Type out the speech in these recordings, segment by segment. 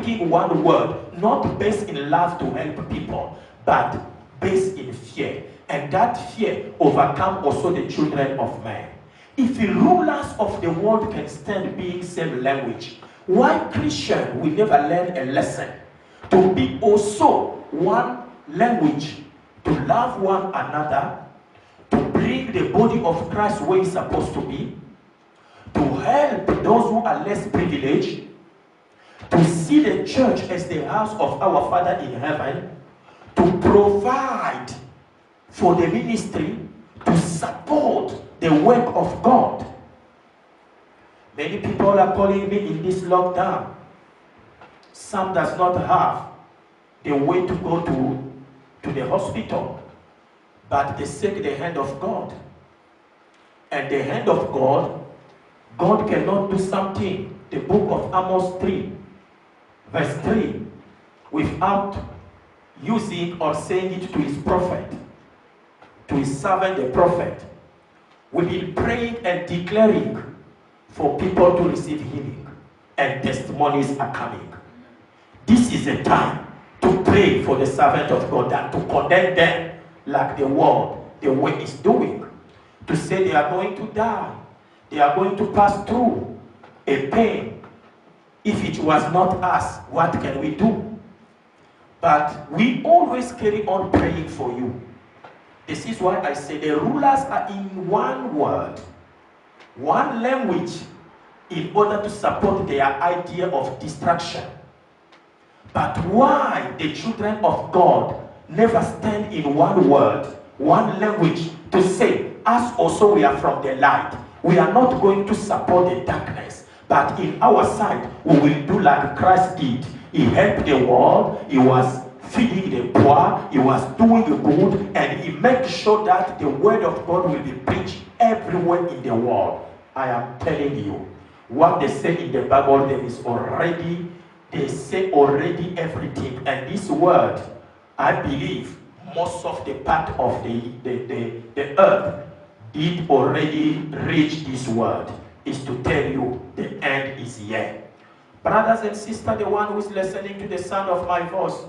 speaking one word, not based in love to help people, but based in fear. And that fear overcome also the children of men. If the rulers of the world can stand being same language, why Christian will never learn a lesson to be also one language, to love one another, to bring the body of Christ where it's supposed to be, to help those who are less privileged, to see the church as the house of our Father in heaven, to provide for the ministry, to support the work of God. Many people are calling me in this lockdown. Some does not have the way to go to the hospital, but they seek the hand of God. And the hand of God, God cannot do something, the book of Amos 3, verse 3, without using or saying it to his prophet, to his servant the prophet. We've been praying and declaring for people to receive healing, and testimonies are coming. This is a time to pray for the servant of God and to condemn them like the world, the way it's doing. To say they are going to die, they are going to pass through a pain. If it was not us, what can we do? But we always carry on praying for you. This is why I say the rulers are in one word, one language, in order to support their idea of destruction. But why the children of God never stand in one word, one language, to say, us also we are from the light. We are not going to support the darkness, but in our side, we will do like Christ did. He helped the world, he was feeding the poor, he was doing good, and he made sure that the word of God will be preached everywhere in the world. I am telling you, what they say in the Bible, they say already everything. And this word, I believe, most of the part of the earth did already reach this word, is to tell you the end is here. Brothers and sisters, the one who is listening to the sound of my voice,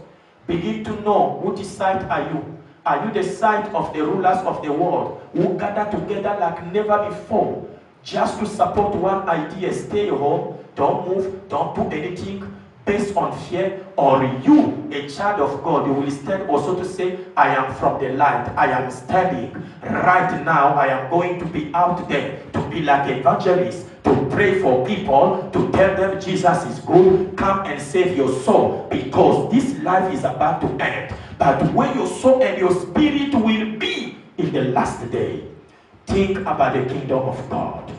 begin to know which side are you. Are you the side of the rulers of the world who gather together like never before just to support one idea, stay home, don't move, don't do anything based on fear? Or you, a child of God, you will stand also to say, I am from the light, I am standing right now, I am going to be out there to be like evangelist, to pray for people, to tell them Jesus is good, come and save your soul, because this life is about to end. But where your soul and your spirit will be in the last day, think about the kingdom of God.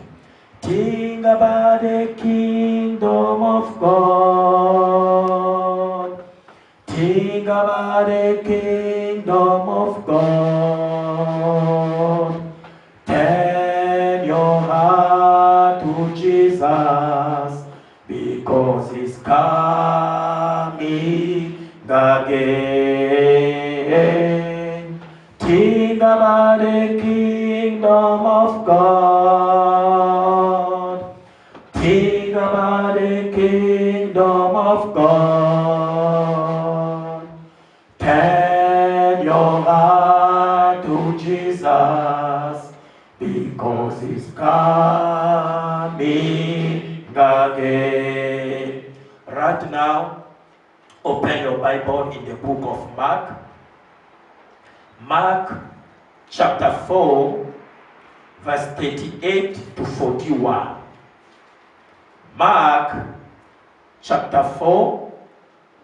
Think about the kingdom of God. Think about the kingdom of God. Turn your heart to Jesus, because he's coming again. Think about the kingdom of God. Think about the kingdom of God. Turn your heart to Jesus, because he's coming again. Right now, open your Bible in the book of Mark. Mark chapter 4, verse 38 to 41. Mark chapter 4,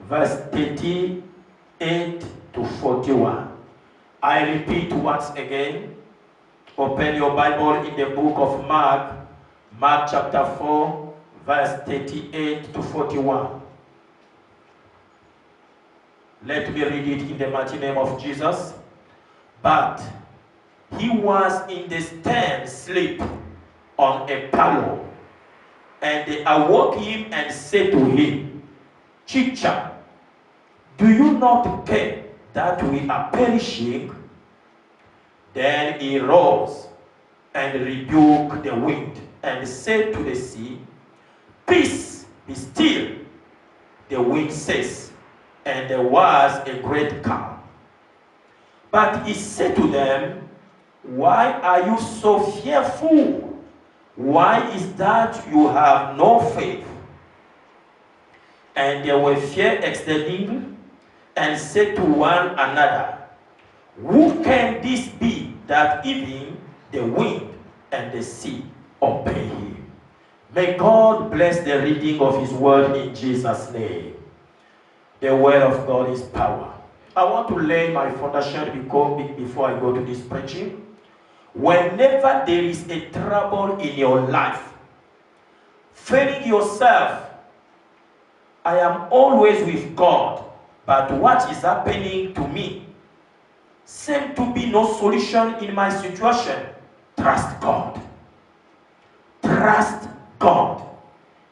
verse 38 to 41. I repeat once again. Open your Bible in the book of Mark. Mark chapter 4, verse 38 to 41. Let me read it in the mighty name of Jesus. But he was in the stand sleep on a pillow, and they awoke him and said to him, Teacher, do you not care that we are perishing? Then he rose and rebuked the wind and said to the sea, Peace, be still. the wind ceased, and there was a great calm. But he said to them, why are you so fearful? Why is that you have no faith? And they were fear exceeding, and said to one another, who can this be that even the wind and the sea obey him? May God bless the reading of his word in Jesus' name. The word of God is power. I want to lay my foundation before I go to this preaching. Whenever there is a trouble in your life, feeling yourself, I am always with God, but what is happening to me seems to be no solution in my situation. Trust God. Trust God.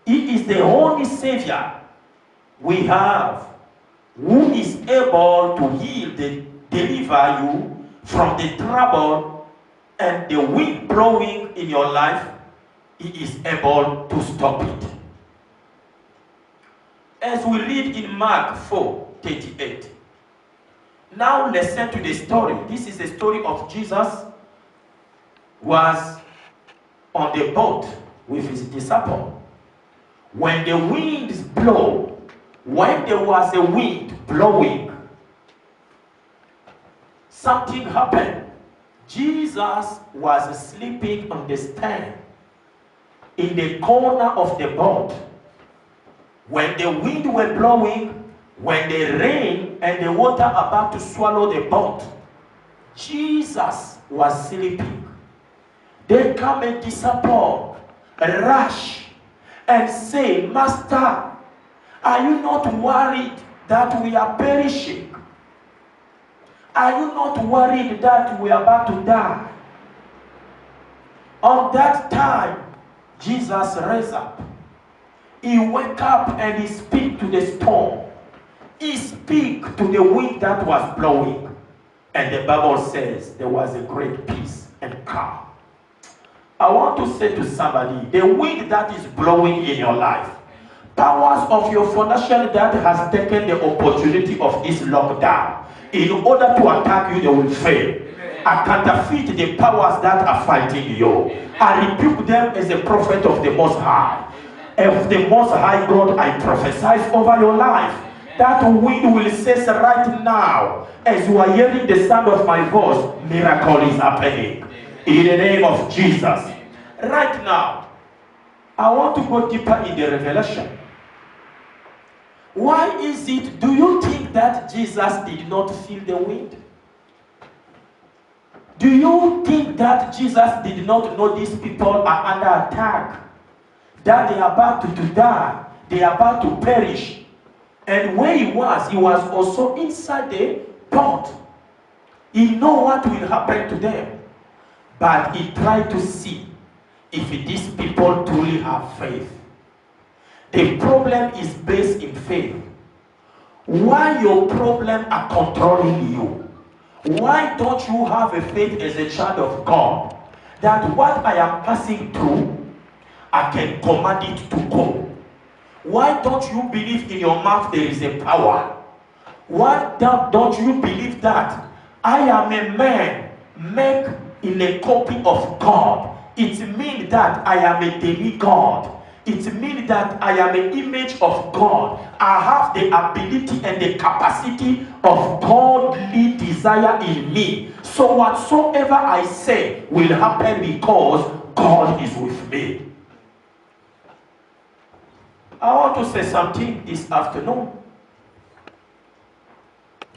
He is the only Savior we have who is able to heal, deliver you from the trouble and the wind blowing in your life. He is able to stop it. As we read in Mark 4:38. Now listen to the story. This is the story of Jesus was on the boat with his disciples. When the winds blow, when there was a wind blowing, something happened. Jesus was sleeping on the stand in the corner of the boat. When the wind were blowing, when the rain and the water about to swallow the boat, Jesus was sleeping. They come and disappoint, rush, and say, Master, are you not worried that we are perishing? Are you not worried that we are about to die? On that time, Jesus raised up. He woke up and he speak to the storm. He speak to the wind that was blowing. And the Bible says there was a great peace and calm. I want to say to somebody, the wind that is blowing in your life, powers of your foundation that has taken the opportunity of this lockdown, in order to attack you, they will fail. I counterfeit the powers that are fighting you. I rebuke them as a prophet of the Most High. Of the Most High God, I prophesy over your life. That wind will cease right now. As you are hearing the sound of my voice, miracle is happening. In the name of Jesus. Right now, I want to go deeper in the revelation. Why is it, do you think that Jesus did not feel the wind? Do you think that Jesus did not know these people are under attack? That they are about to die, they are about to perish? And where he was also inside the boat. He know what will happen to them. But he tried to see if these people truly have faith. The problem is based in faith. Why your problem are controlling you? Why don't you have a faith as a child of God that what I am passing through, I can command it to go? Why don't you believe in your mouth there is a power? Why don't you believe that I am a man made in a copy of God? It means that I am a demigod. It means that I am an image of God. I have the ability and the capacity of godly desire in me. So whatsoever I say will happen because God is with me. I want to say something this afternoon.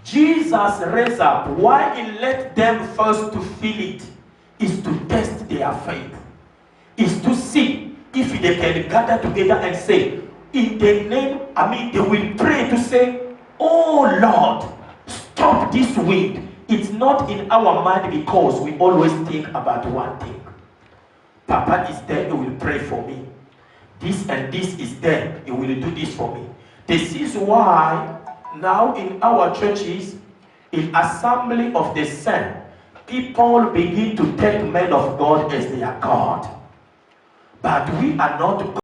Jesus raised up. Why he let them first to feel it is to test their faith. Is to see if they can gather together and say, in the name, they will pray to say, oh Lord, stop this wind. It's not in our mind because we always think about one thing. Papa is there, he will pray for me. This and this is there, he will do this for me. This is why now in our churches, in assembly of the saints, people begin to take men of God as their God. But we are not